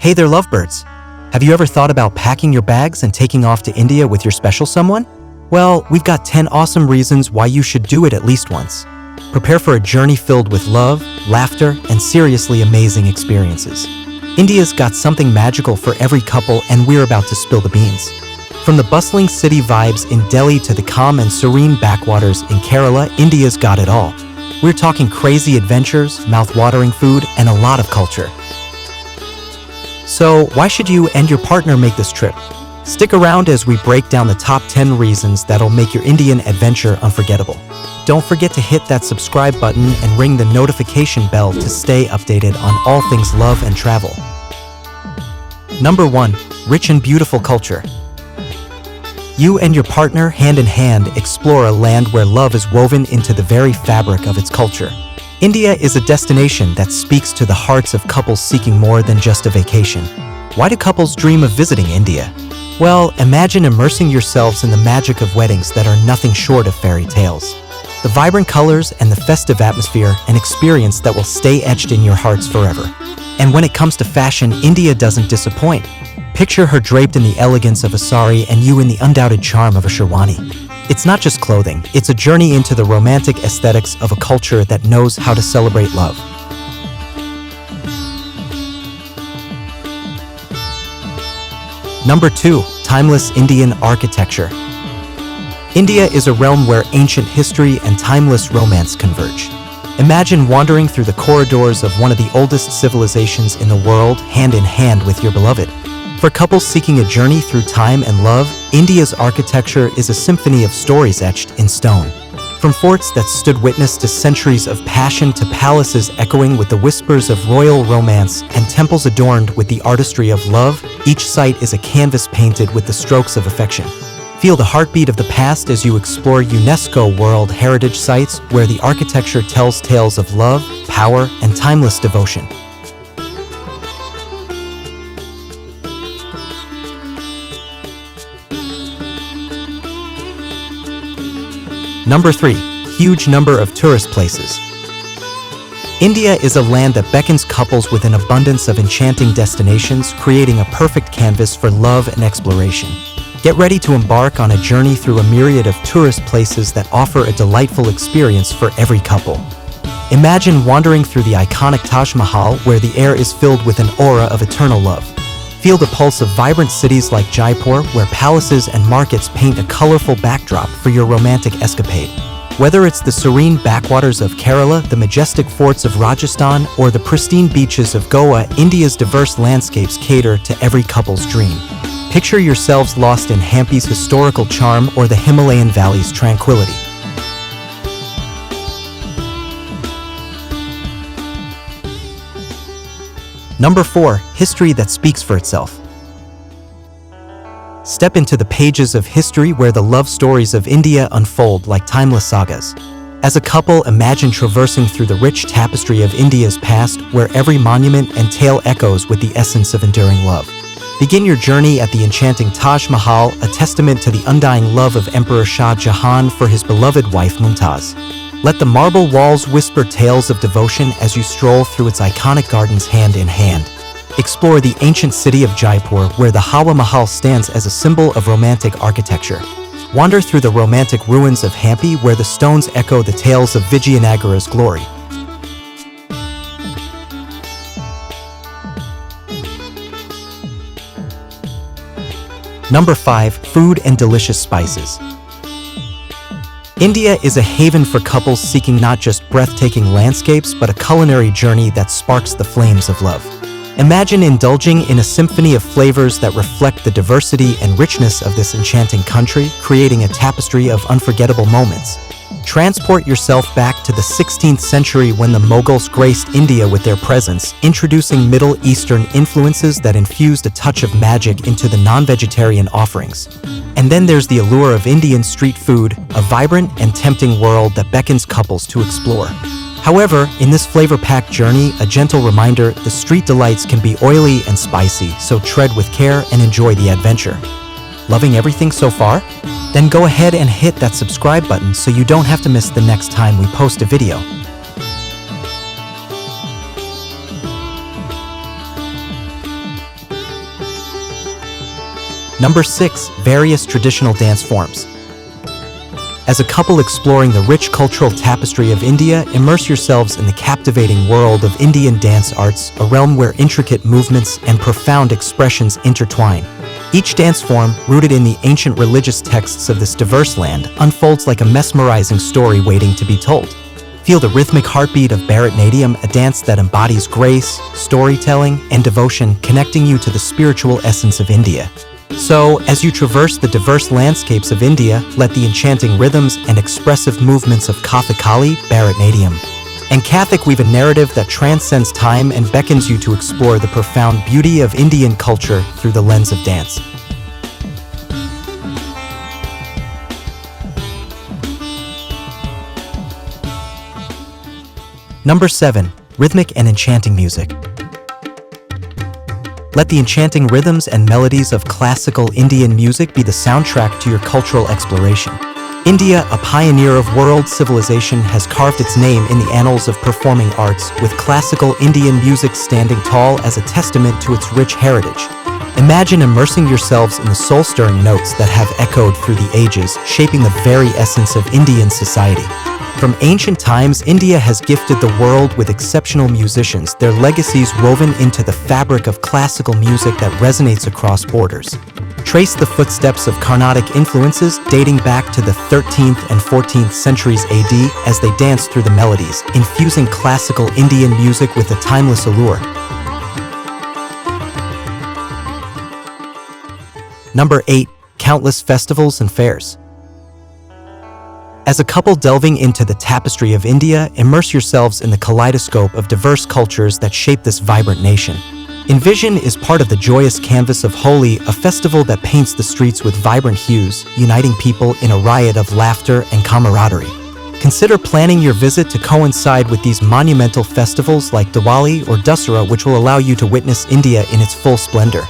Hey there, lovebirds. Have you ever thought about packing your bags and taking off to India with your special someone? Well, we've got 10 awesome reasons why you should do it at least once. Prepare for a journey filled with love, laughter, and seriously amazing experiences. India's got something magical for every couple, and we're about to spill the beans. From the bustling city vibes in Delhi to the calm and serene backwaters in Kerala, India's got it all. We're talking crazy adventures, mouth-watering food, and a lot of culture. So, why should you and your partner make this trip? Stick around as we break down the top 10 reasons that'll make your Indian adventure unforgettable. Don't forget to hit that subscribe button and ring the notification bell to stay updated on all things love and travel. Number 1. Rich and beautiful culture. You and your partner, hand in hand, explore a land where love is woven into the very fabric of its culture. India is a destination that speaks to the hearts of couples seeking more than just a vacation. Why do couples dream of visiting India? Well, imagine immersing yourselves in the magic of weddings that are nothing short of fairy tales. The vibrant colors and the festive atmosphere, an experience that will stay etched in your hearts forever. And when it comes to fashion, India doesn't disappoint. Picture her draped in the elegance of a sari and you in the undoubted charm of a sherwani. It's not just clothing, it's a journey into the romantic aesthetics of a culture that knows how to celebrate love. Number 2. Timeless Indian architecture. India is a realm where ancient history and timeless romance converge. Imagine wandering through the corridors of one of the oldest civilizations in the world, hand in hand with your beloved. For couples seeking a journey through time and love, India's architecture is a symphony of stories etched in stone. From forts that stood witness to centuries of passion to palaces echoing with the whispers of royal romance and temples adorned with the artistry of love, each site is a canvas painted with the strokes of affection. Feel the heartbeat of the past as you explore UNESCO World Heritage Sites where the architecture tells tales of love, power, and timeless devotion. Number 3. Huge number of tourist places. India is a land that beckons couples with an abundance of enchanting destinations, creating a perfect canvas for love and exploration. Get ready to embark on a journey through a myriad of tourist places that offer a delightful experience for every couple. Imagine wandering through the iconic Taj Mahal, where the air is filled with an aura of eternal love. Feel the pulse of vibrant cities like Jaipur, where palaces and markets paint a colorful backdrop for your romantic escapade. Whether it's the serene backwaters of Kerala, the majestic forts of Rajasthan, or the pristine beaches of Goa, India's diverse landscapes cater to every couple's dream. Picture yourselves lost in Hampi's historical charm or the Himalayan valley's tranquility. Number 4. History that speaks for itself. Step into the pages of history where the love stories of India unfold like timeless sagas. As a couple, imagine traversing through the rich tapestry of India's past where every monument and tale echoes with the essence of enduring love. Begin your journey at the enchanting Taj Mahal, a testament to the undying love of Emperor Shah Jahan for his beloved wife Mumtaz. Let the marble walls whisper tales of devotion as you stroll through its iconic gardens hand in hand. Explore the ancient city of Jaipur, where the Hawa Mahal stands as a symbol of romantic architecture. Wander through the romantic ruins of Hampi, where the stones echo the tales of Vijayanagara's glory. Number 5. Food and delicious spices. India is a haven for couples seeking not just breathtaking landscapes, but a culinary journey that sparks the flames of love. Imagine indulging in a symphony of flavors that reflect the diversity and richness of this enchanting country, creating a tapestry of unforgettable moments. Transport yourself back to the 16th century when the Mughals graced India with their presence, introducing Middle Eastern influences that infused a touch of magic into the non-vegetarian offerings. And then there's the allure of Indian street food, a vibrant and tempting world that beckons couples to explore. However, in this flavor-packed journey, a gentle reminder, the street delights can be oily and spicy, so tread with care and enjoy the adventure. Loving everything so far? Then go ahead and hit that subscribe button so you don't have to miss the next time we post a video. Number 6. Various traditional dance forms. As a couple exploring the rich cultural tapestry of India, immerse yourselves in the captivating world of Indian dance arts, a realm where intricate movements and profound expressions intertwine. Each dance form, rooted in the ancient religious texts of this diverse land, unfolds like a mesmerizing story waiting to be told. Feel the rhythmic heartbeat of Bharatanatyam, a dance that embodies grace, storytelling, and devotion, connecting you to the spiritual essence of India. So, as you traverse the diverse landscapes of India, let the enchanting rhythms and expressive movements of Kathakali, Bharatanatyam, and Kathak weave a narrative that transcends time and beckons you to explore the profound beauty of Indian culture through the lens of dance. Number 7. Rhythmic and enchanting music. Let the enchanting rhythms and melodies of classical Indian music be the soundtrack to your cultural exploration. India, a pioneer of world civilization, has carved its name in the annals of performing arts, with classical Indian music standing tall as a testament to its rich heritage. Imagine immersing yourselves in the soul-stirring notes that have echoed through the ages, shaping the very essence of Indian society. From ancient times, India has gifted the world with exceptional musicians, their legacies woven into the fabric of classical music that resonates across borders. Trace the footsteps of Carnatic influences dating back to the 13th and 14th centuries AD as they dance through the melodies, infusing classical Indian music with a timeless allure. Number 8. Countless festivals and fairs. As a couple delving into the tapestry of India, immerse yourselves in the kaleidoscope of diverse cultures that shape this vibrant nation. Envision is part of the joyous canvas of Holi, a festival that paints the streets with vibrant hues, uniting people in a riot of laughter and camaraderie. Consider planning your visit to coincide with these monumental festivals like Diwali or Dussehra, which will allow you to witness India in its full splendor.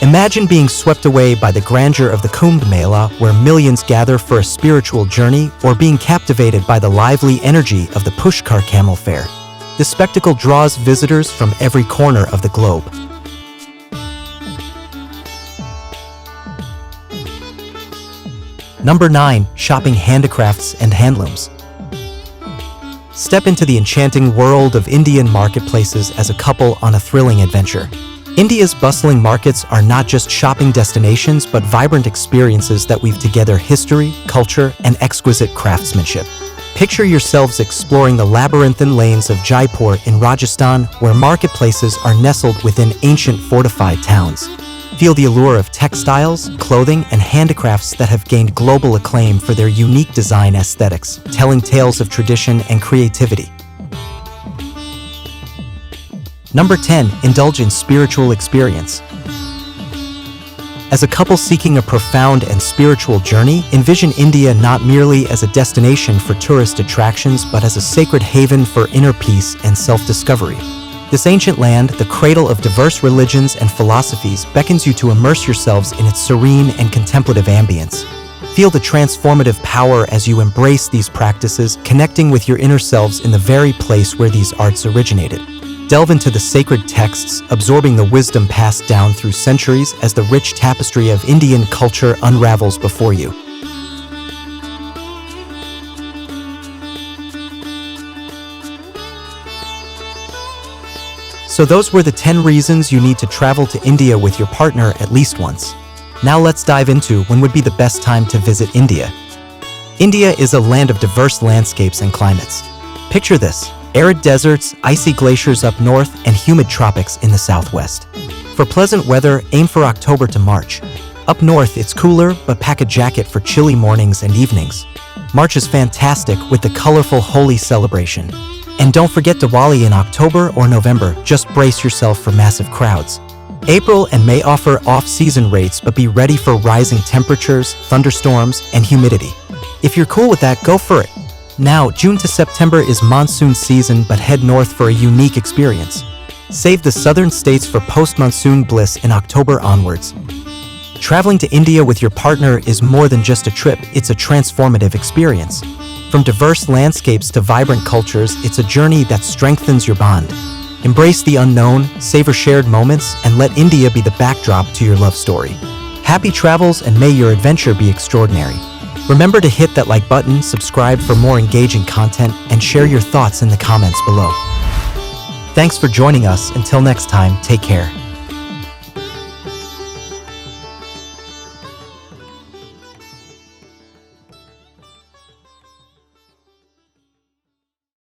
Imagine being swept away by the grandeur of the Kumbh Mela, where millions gather for a spiritual journey, or being captivated by the lively energy of the Pushkar Camel Fair. The spectacle draws visitors from every corner of the globe. Number 9. Shopping handicrafts and handlooms. Step into the enchanting world of Indian marketplaces as a couple on a thrilling adventure. India's bustling markets are not just shopping destinations, but vibrant experiences that weave together history, culture, and exquisite craftsmanship. Picture yourselves exploring the labyrinthine lanes of Jaipur in Rajasthan, where marketplaces are nestled within ancient fortified towns. Feel the allure of textiles, clothing, and handicrafts that have gained global acclaim for their unique design aesthetics, telling tales of tradition and creativity. Number 10. Indulge in spiritual experience. As a couple seeking a profound and spiritual journey, envision India not merely as a destination for tourist attractions, but as a sacred haven for inner peace and self-discovery. This ancient land, the cradle of diverse religions and philosophies, beckons you to immerse yourselves in its serene and contemplative ambience. Feel the transformative power as you embrace these practices, connecting with your inner selves in the very place where these arts originated. Delve into the sacred texts, absorbing the wisdom passed down through centuries as the rich tapestry of Indian culture unravels before you. So those were the 10 reasons you need to travel to India with your partner at least once. Now let's dive into when would be the best time to visit India. India is a land of diverse landscapes and climates. Picture this: arid deserts, icy glaciers up north, and humid tropics in the southwest. For pleasant weather, aim for October to March. Up north, it's cooler, but pack a jacket for chilly mornings and evenings. March is fantastic with the colorful Holi celebration. And don't forget Diwali in October or November, just brace yourself for massive crowds. April and May offer off-season rates, but be ready for rising temperatures, thunderstorms, and humidity. If you're cool with that, go for it. Now, June to September is monsoon season, but head north for a unique experience. Save the southern states for post-monsoon bliss in October onwards. Traveling to India with your partner is more than just a trip, it's a transformative experience. From diverse landscapes to vibrant cultures, it's a journey that strengthens your bond. Embrace the unknown, savor shared moments, and let India be the backdrop to your love story. Happy travels and may your adventure be extraordinary. Remember to hit that like button, subscribe for more engaging content, and share your thoughts in the comments below. Thanks for joining us. Until next time, take care.